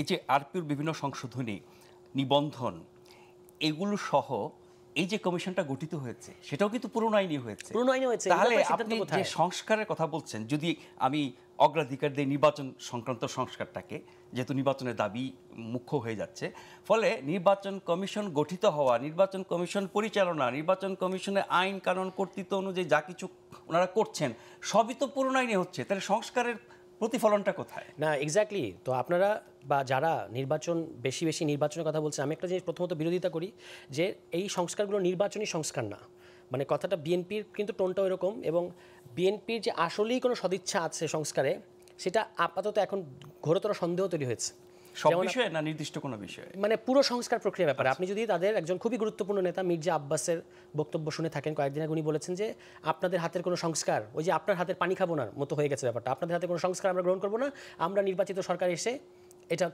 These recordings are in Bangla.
এই যে আরপিওর বিভিন্ন সংশোধনী, নিবন্ধন এগুলো সহ এই যে কমিশনটা গঠিত হয়েছে সেটাও কিন্তু পুরনো আইনই হয়েছে। পুরনো আইনে হয়েছে। তাহলে আপনি যে সংস্কারের কথা বলছেন, যদি আমি অগ্রাধিকার দিই নির্বাচন সংক্রান্ত সংস্কারটাকে, যেহেতু নির্বাচনের দাবি মুখ্য হয়ে যাচ্ছে, ফলে নির্বাচন কমিশন গঠিত হওয়া, নির্বাচন কমিশন পরিচালনা, নির্বাচন কমিশনের আইন কানুন কর্তৃত্ব অনুযায়ী যা কিছু ওনারা করছেন সবই তো পুরনো আইনে হচ্ছে। তাহলে সংস্কারের প্রতিফলনটা কোথায়? না, এক্স্যাক্টলি। তো আপনারা বা যারা নির্বাচন বেশি বেশি নির্বাচনের কথা বলছেন, আমি একটা জিনিস প্রথমত বিরোধিতা করি যে এই সংস্কারগুলো নির্বাচনী সংস্কার না। মানে কথাটা বিএনপির কিন্তু টোনটাও এরকম, এবং বিএনপির যে আসলেই কোনো সদিচ্ছা আছে সংস্কারে, সেটা আপাতত এখন ঘোরতর সন্দেহ তৈরি হয়েছে। সব বিষয়ে না নির্দিষ্ট কোনো বিষয়ে? মানে পুরো সংস্কার প্রক্রিয়ার ব্যাপারে আপনি যদি তাদের একজন খুবই গুরুত্বপূর্ণ নেতা মির্জা আব্বাসের বক্তব্য শুনে থাকেন কয়েকদিন আগে, উনি বলেছেন যে আপনাদের হাতের কোনো সংস্কার, ওই যে আপনার হাতের পানি খাবো না মতো হয়ে গেছে ব্যাপারটা, আপনাদের হাতে কোনো সংস্কার আমরা গ্রহণ করবো না, আমরা নির্বাচিত সরকার এসে এটা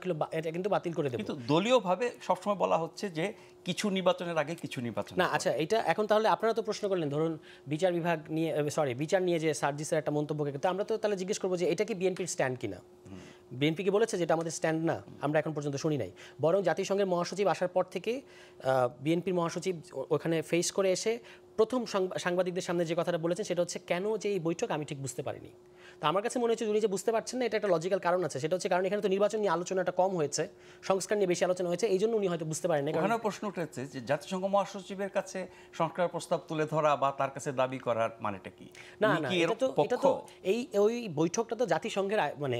কিন্তু বাতিল করে দেব। কিন্তু দলীয়ভাবে সবসময় বলা হচ্ছে যে কিছু নির্বাচনের আগে কিছু নির্বাচন না। আচ্ছা, এটা এখন তাহলে আপনারা তো প্রশ্ন করলেন, ধরুন বিচার বিভাগ নিয়ে, বিচার নিয়ে যে সার্জিসের একটা মন্তব্যকে, তো আমরা তো তাহলে জিজ্ঞেস করবো যে এটা কি বিএনপির স্ট্যান্ড কিনা। বিএনপি কি বলেছে যে এটা আমাদের স্ট্যান্ড না? আমরা এখন পর্যন্ত শুনি নাই। বরং জাতিসংঘের মহাসচিব আসার পর থেকে বিএনপির মহাসচিব ওখানে ফেস করে এসে প্রথম সাংবাদিকদের সামনে যে কথাটা বলেছেন সেটা হচ্ছে, কেন যে এই বৈঠক আমি ঠিক বুঝতে পারিনি। তো আমার কাছে মনে হচ্ছে উনি যে বুঝতে পারছেন না, এটা একটা লজিক্যাল কারণ আছে। সেটা হচ্ছে কারণ এখানে তো নির্বাচন নিয়ে আলোচনাটা কম হয়েছে, সংস্কার নিয়ে বেশি আলোচনা হয়েছে, এই জন্য উনি হয়তো বুঝতে পারেন না। কারণ প্রশ্ন উঠেছে যে জাতিসংঘ মহাসচিবের কাছে সংস্কার প্রস্তাব তুলে ধরা বা তার কাছে দাবি করার মানেটা কি? না না, এটা তো ওই বৈঠকটা তো জাতিসংঘের মানে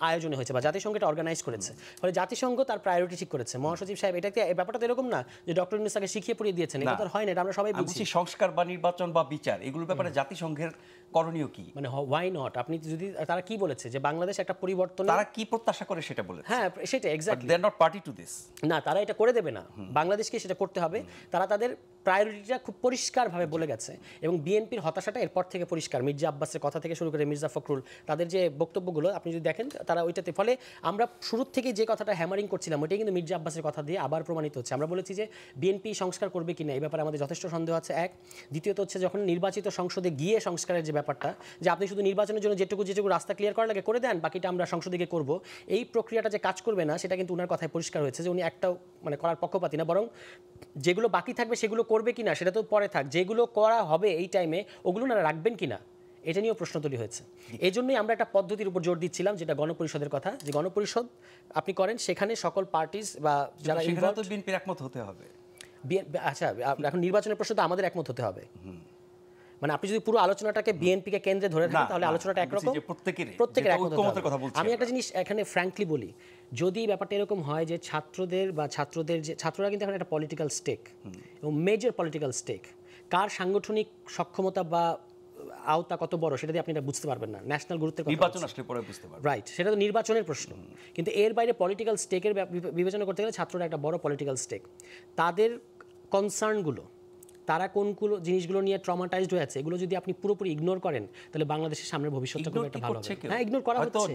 আয়োজনে হয়েছে বা জাতিসংঘ এটা অর্গানাইজ করেছে, ফলে জাতিসংঘ তার প্রায়োরিটি ঠিক করেছে। মহাসচিব সাহেব এটাকে, এই ব্যাপারটা তো এরকম না যে ডক্টর ইউনূস তাকে শিখিয়ে পড়িয়ে দিয়েছেন, এটা তো হয় না, এটা আমরা সবাই বুঝছি। সংস্কার বা নির্বাচন বা বিচার এগুলোর ব্যাপারে জাতিসংঘের করণীয় কি? মানে হোয়াই নট? আপনি যদি, তারা কি বলেছে যে বাংলাদেশ একটা পরিবর্তন, তারা কি প্রত্যাশা করে সেটা বলেছে। হ্যাঁ সেটা exactly, they are not party to this. না, তারা এটা করে দেবে না, বাংলাদেশকে সেটা করতে হবে। তারা তাদের প্রায়োরিটিটা খুব পরিষ্কারভাবে বলে গেছে, এবং বিএনপির হতাশাটা এরপর থেকে পরিষ্কার। মির্জা আব্বাসের কথা থেকে শুরু করে মির্জা ফখরুল, তাদের যে বক্তব্যগুলো আপনি যদি দেখেন, তারা ওইটাতে, ফলে আমরা শুরুর থেকে যে কথাটা হ্যামারিং করছিলাম ওইটাই কিন্তু মির্জা আব্বাসের কথা দিয়ে আবার প্রমাণিত হচ্ছে। আমরা বলেছি যে বিএনপি সংস্কার করবে কিনা এই ব্যাপারে আমাদের যথেষ্ট সন্দেহ আছে, এক। দ্বিতীয়ত হচ্ছে যখন নির্বাচিত সংসদে গিয়ে সংস্কারের যে ব্যাপারটা, যে আপনি শুধু নির্বাচনের জন্য যেটুকু রাস্তা ক্লিয়ার করার লাগে করে দেন, বাকিটা আমরা সংসদে গিয়ে করবো, এই প্রক্রিয়াটা যে কাজ করবে না, সেটা কিন্তু ওনার কথায় পরিষ্কার হয়েছে যে উনি একটাও মানে করার পক্ষপাতী না, বরং যেগুলো বাকি থাকবে সেগুলো করবে কিনা সেটা তো পরে থাক, যেগুলো করা হবে এই টাইমে ওগুলো না রাখবেন কিনা, এটা নিয়েও প্রশ্ন তৈরি হয়েছে। এই জন্যই আমরা একটা পদ্ধতির উপর জোর দিচ্ছিলাম, যেটা গণপরিষদের কথা, যে গণপরিষদ আপনি করেন, সেখানে সকল পার্টিস বা যারা বিএনপির একমত হতে হবে। আচ্ছা, এখন নির্বাচনের প্রশ্ন তো আমাদের একমত হতে হবে। মানে আপনি যদি পুরো আলোচনাটাকে বিএনপিকে কেন্দ্রে ধরে থাকেন, তাহলে আলোচনাটা একরকম, প্রত্যেকের একমতের কথা বলছি। আমি একটা জিনিস এখানে ফ্র্যাঙ্কলি বলি, যদি ব্যাপারটা এরকম হয় যে ছাত্ররা কিন্তু এখন একটা পলিটিক্যাল স্টেক, এবং মেজর পলিটিক্যাল স্টেক, কার সাংগঠনিক সক্ষমতা বা আওতা কত বড় সেটা দিয়ে আপনি এটা বুঝতে পারবেন না। ন্যাশনাল গুরুত্বের কথা নির্বাচন আসলে পরে বুঝতে পারবেন, রাইট? সেটা তো নির্বাচনের প্রশ্ন, কিন্তু এর বাইরে পলিটিক্যাল স্টেকের বিবেচনা করতে গেলে ছাত্ররা একটা বড় পলিটিক্যাল স্টেক। তাদের কনসার্নগুলো, তারা কোনগুলো জিনিসগুলো নিয়ে ট্রমাটাইজড হয়ে আছে, এগুলো যদি আপনি পুরোপুরি ইগনোর করেন, তাহলে বাংলাদেশের সামনের ভবিষ্যৎটা খুব একটা ভালো হবে। হ্যাঁ, ইগনোর করা হচ্ছে,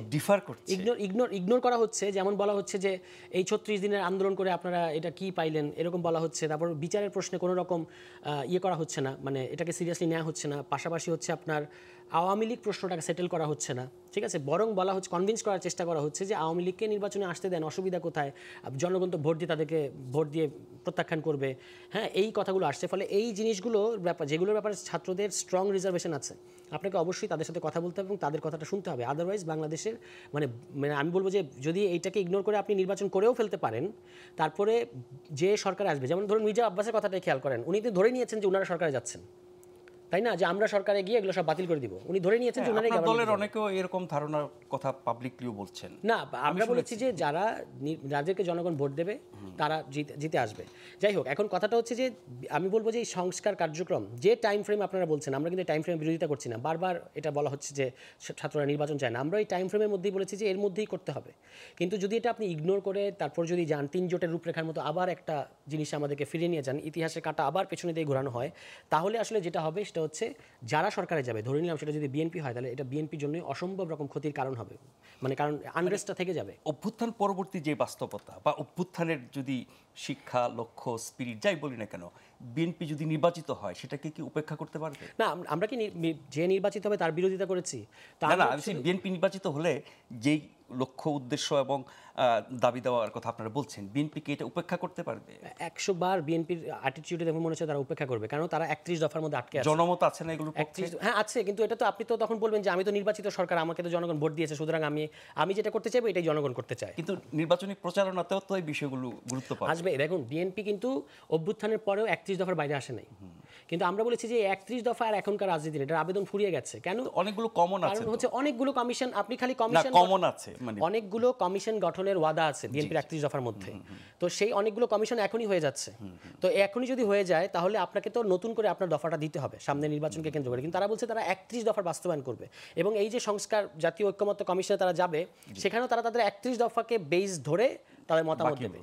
ইগনোর করা হচ্ছে। যেমন বলা হচ্ছে যে এই 36 দিনের আন্দোলন করে আপনারা এটা কি পাইলেন, এরকম বলা হচ্ছে। তারপর বিচারের প্রশ্নে কোনো রকম করা হচ্ছে না, মানে এটাকে সিরিয়াসলি নেওয়া হচ্ছে না। পাশাপাশি হচ্ছে আপনার আওয়ামী লীগ প্রশ্নটাকে সেটেল করা হচ্ছে না, ঠিক আছে? বরং বলা হচ্ছে, কনভিন্স করার চেষ্টা করা হচ্ছে যে আওয়ামী লীগকে নির্বাচনে আসতে দেন, অসুবিধা কোথায়, জনগণ তো ভোট দিয়ে তাদেরকে ভোট দিয়ে প্রত্যাখ্যান করবে। হ্যাঁ, এই কথাগুলো আসছে। ফলে এই জিনিসগুলোর ব্যাপার, যেগুলোর ব্যাপারে ছাত্রদের স্ট্রং রিজার্ভেশন আছে, আপনাকে অবশ্যই তাদের সাথে কথা বলতে হবে এবং তাদের কথাটা শুনতে হবে। আদারওয়াইজ বাংলাদেশের মানে আমি বলবো যে যদি এইটাকে ইগনোর করে আপনি নির্বাচন করেও ফেলতে পারেন, তারপরে যে সরকার আসবে, যেমন ধরুন মির্জা আব্বাসের কথাটাই খেয়াল করেন, উনি তো ধরে নিয়েছেন যে ওনারা সরকারে যাচ্ছেন, তাই না? যে আমরা সরকারে গিয়ে এগুলো সব বাতিল করে দিব, উনি ধরে নিয়েছেন যে ওনারাই গভর্নমেন্ট। দলের অনেকেও এরকম ধারণার কথা পাবলিকলিও বলছেন। না, আমরা বলেছি যে যারা যাদেরকে জনগণ ভোট দেবে তারা জিতে আসবে। যাই হোক, এখন কথাটা হচ্ছে যে আমি বলবো যে এই সংস্কার কার্যক্রম যে টাইম ফ্রেম আপনারা বলছেন, আমরা কিন্তু টাইম ফ্রেম বিরোধিতা করছি না। বারবার এটা বলা হচ্ছে যে ছাত্ররা নির্বাচন চায় না, আমরা এই টাইম ফ্রেমের মধ্যেই বলেছি যে এর মধ্যেই করতে হবে। কিন্তু যদি এটা আপনি ইগনোর করে তারপর যদি যান 3 জোটের রূপরেখার মতো আবার একটা জিনিস আমাদেরকে ফিরিয়ে নিয়ে যান, ইতিহাসের কাঁটা আবার পেছনে দিয়ে ঘোরানো হয়, তাহলে আসলে যেটা হবে সেটা হচ্ছে যারা সরকারে যাবে, ধরে নিলাম সেটা যদি বিএনপি হয়, তাহলে এটা বিএনপির জন্য অসম্ভব রকম ক্ষতির কারণ হবে। মানে কারণ আনরেস্টটা থেকে যাবে। অভ্যুত্থান পরবর্তী যে বাস্তবতা বা অভ্যুত্থানের যদি শিক্ষা, লক্ষ্য, স্পিরিট যাই বলি না কেন, বিএনপি যদি নির্বাচিত হয় সেটাকে কি উপেক্ষা করতে পারবে? না, আমরা কি যে নির্বাচিত হবে তার বিরোধিতা করেছি? না, বিএনপি নির্বাচিত হলে যেই লক্ষ্য, উদ্দেশ্য এবং দাবি দেওয়ার কথা আপনারা বলছেন, বিএনপি কি এটা উপেক্ষা করতে পারবে? 100 বার বিএনপির অ্যাটিটিউডে দেখে মনে হচ্ছে তারা উপেক্ষা করবে, কারণ তারা 31 দফার মধ্যে আটকে আছে। জনমত আছে না এগুলোর পক্ষে? 31 হ্যাঁ আছে, কিন্তু এটা তো আপনি তো তখন বলবেন যে আমি তো নির্বাচিত সরকার, আমাকে তো জনগণ ভোট দিয়েছে, সুতরাং আমি যেটা করতে চাইবো এটাই জনগণ করতে চায়। কিন্তু নির্বাচনী প্রচারণাতেও তো এই বিষয়গুলো গুরুত্ব পাবে। আসবে, দেখুন বিএনপি কিন্তু অভ্যুত্থানের পরেও 31 দফার বাইরে আসে নাই, কিন্তু আমরা বলেছি যে 31 দফা আর এখনকার রাজনীতি এটার আবেদন ফুরিয়ে গেছে। কেন? অনেকগুলো কমন আছে কারণ হচ্ছে অনেকগুলো কমিশন, আপনি খালি না, কমিশন কমন আছে মানে অনেকগুলো কমিশন গঠনের ওয়াদা আছে বিএনপির 31 দফার মধ্যে, তো সেই অনেকগুলো কমিশন এখনই হয়ে যাচ্ছে। তো এখনই যদি হয়ে যায় তাহলে আপনাকে তো নতুন করে আপনার দফাটা দিতে হবে সামনে নির্বাচনকে কেন্দ্র করে, কিন্তু তারা বলছে তারা 31 দফার বাস্তবায়ন করবে, এবং এই যে সংস্কার জাতীয় ঐক্যমত্য কমিশনে তারা যাবে, সেখানেও তারা তাদের 31 দফাকে বেস ধরে তাদের মতামত দেবে।